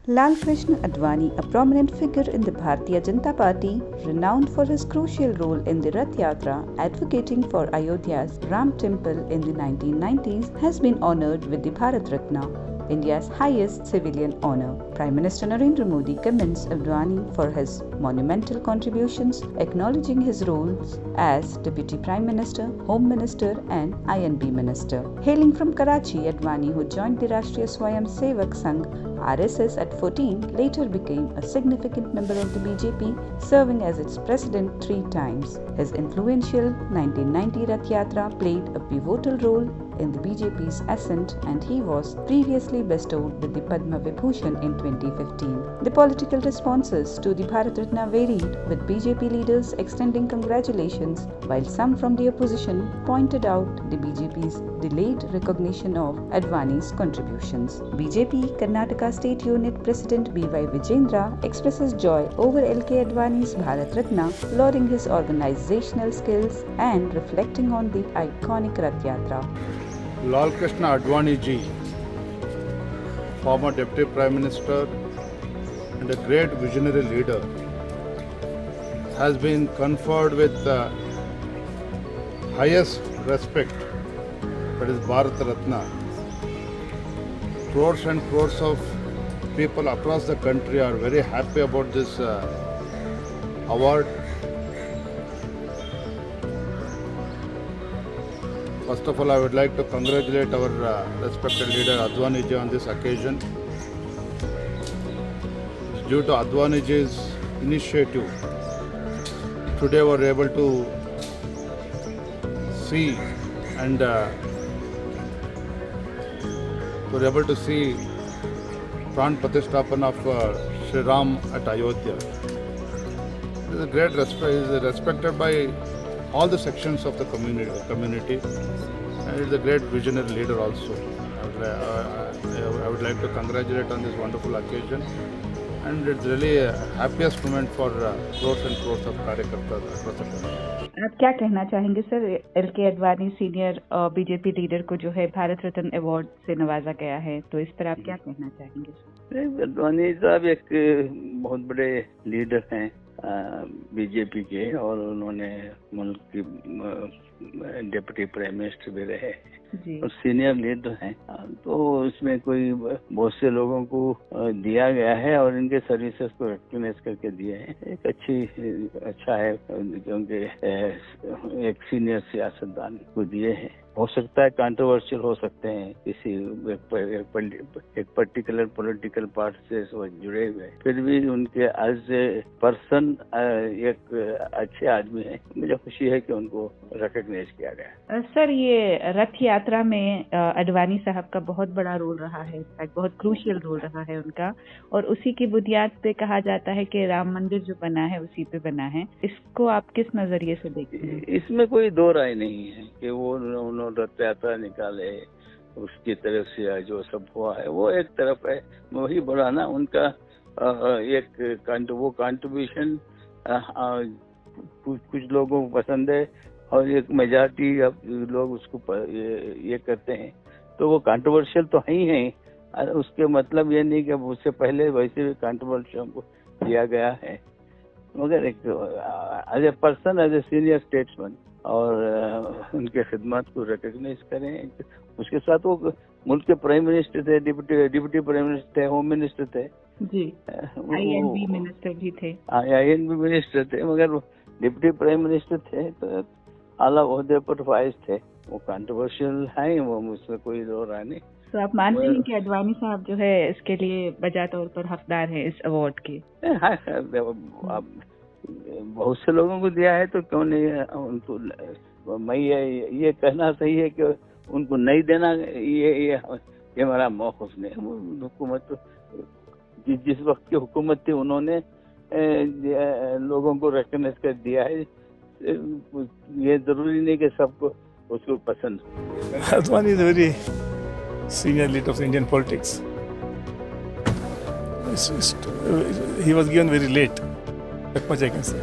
Lal Krishna Advani, a prominent figure in the Bharatiya Janata Party, renowned for his crucial role in the Rath Yatra advocating for Ayodhya's Ram Temple in the 1990s, has been honoured with the Bharat Ratna, India's highest civilian honour. Prime Minister Narendra Modi commends Advani for his monumental contributions, acknowledging his roles as Deputy Prime Minister, Home Minister and INB Minister. Hailing from Karachi, Advani, who joined the Rashtriya Swayam Sevak Sangh RSS at 14, later became a significant member of the BJP, serving as its president 3 times. His influential 1990 Rath Yatra played a pivotal role in the BJP's ascent, and he was previously bestowed with the Padma Vibhushan in 2015. The political responses to the Bharat Ratna varied, with BJP leaders extending congratulations, while some from the opposition pointed out the BJP's delayed recognition of Advani's contributions. BJP Karnataka State Unit President B.Y. Vijendra expresses joy over L.K. Advani's Bharat Ratna, lauding his organizational skills and reflecting on the iconic Rath Yatra. Lal Krishna Advani ji, former Deputy Prime Minister and a great visionary leader, has been conferred with the highest respect, that is Bharat Ratna. Crores and crores of people across the country are very happy about this award. First of all, I would like to congratulate our respected leader Advani ji on this occasion. Due to Advani ji's initiative, today we are able to see and Pran Pratishthapan of Sri Ram at Ayodhya. It is a great respect. He is respected by all the sections of the community, and he is a great visionary leader also. I would like to congratulate on this wonderful occasion, and it's really a happiest moment for crores and crores of कार्यकर्ता across the country. आप क्या कहना चाहेंगे sir, LK. Advani senior BJP leader को जो है Bharat Ratna award से नवाजा गया है, तो इस पर आप क्या कहना चाहेंगे? अडवाणी साहब एक बहुत बड़े लीडर हैं बीजेपी के, और उन्होंने मुल्क की डिप्टी प्राइम मिनिस्टर भी रहे और सीनियर लीडर हैं, तो इसमें कोई बहुत से लोगों को दिया गया है और इनके सर्विसेज को रिकॉग्नाइज करके दिए हैं। एक अच्छा है क्योंकि एक सीनियर सियासतदान को दिए हैं। हो सकता है कंट्रोवर्शियल हो सकते हैं, किसी एक पर्टिकुलर पॉलिटिकल पार्टी से वो जुड़े हुए, फिर भी उनके एज ए पर्सन एक अच्छे आदमी हैं। मुझे खुशी है कि उनको रिकॉग्नाइज किया गया। सर, ये रथ यात्रा में अडवाणी साहब का बहुत बड़ा रोल रहा है, बहुत क्रूशियल रोल रहा है उनका, और उसी की बुनियाद पे कहा जाता है कि राम मंदिर जो बना है उसी पे बना है। इसको आप किस नजरिए से देखते हैं? इसमें कोई दो राय नहीं है कि वो उन्होंने रथ यात्रा निकाले, उसकी तरफ से जो सब हुआ है वो एक तरफ है, वही बड़ा ना उनका एक वो कंट्रीब्यूशन कुछ लोगों को पसंद है और एक मेजॉरिटी लोग उसको ये करते हैं, तो वो कंट्रोवर्शियल तो है ही है। उसके मतलब ये नहीं कि उससे पहले वैसे भी कंट्रोवर्शियल को दिया गया है, मगर एक as a person, as a senior statesman, और उनके खिदमत को रिकॉग्नाइज करें। उसके साथ वो मुल्क के प्राइम मिनिस्टर थे, डिप्टी प्राइम मिनिस्टर थे, होम मिनिस्टर थे जी, INB मिनिस्टर भी थे, INB मिनिस्टर थे, मगर डिप्टी प्राइम मिनिस्टर थे तो आला ओहदे पर फाइज थे। वो कंट्रोवर्शियल है, वो उसमें कोई दो राय नहीं। तो आप मानते हैं कि अडवाणी साहब जो है इसके लिए बजा तौर पर हकदार है इस अवार्ड के? बहुत से लोगों को दिया है तो क्यों नहीं उनको। मैं ये कहना सही है कि उनको नहीं देना, ये हमारा मौक़िफ़ नहीं। हुकूमत जिस वक्त की हुकूमत थी उन्होंने लोगों को रिकॉग्नाइज कर दिया है, ये जरूरी नहीं कि सबको उसको पसंद। Advani is a very senior leader of Indian politics. He was given very late. That much I can say.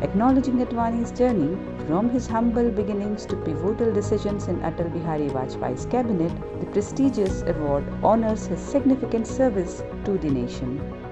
Acknowledging Advani's journey, From his humble beginnings to pivotal decisions in Atal Bihari Vajpayee's cabinet, the prestigious award honors his significant service to the nation.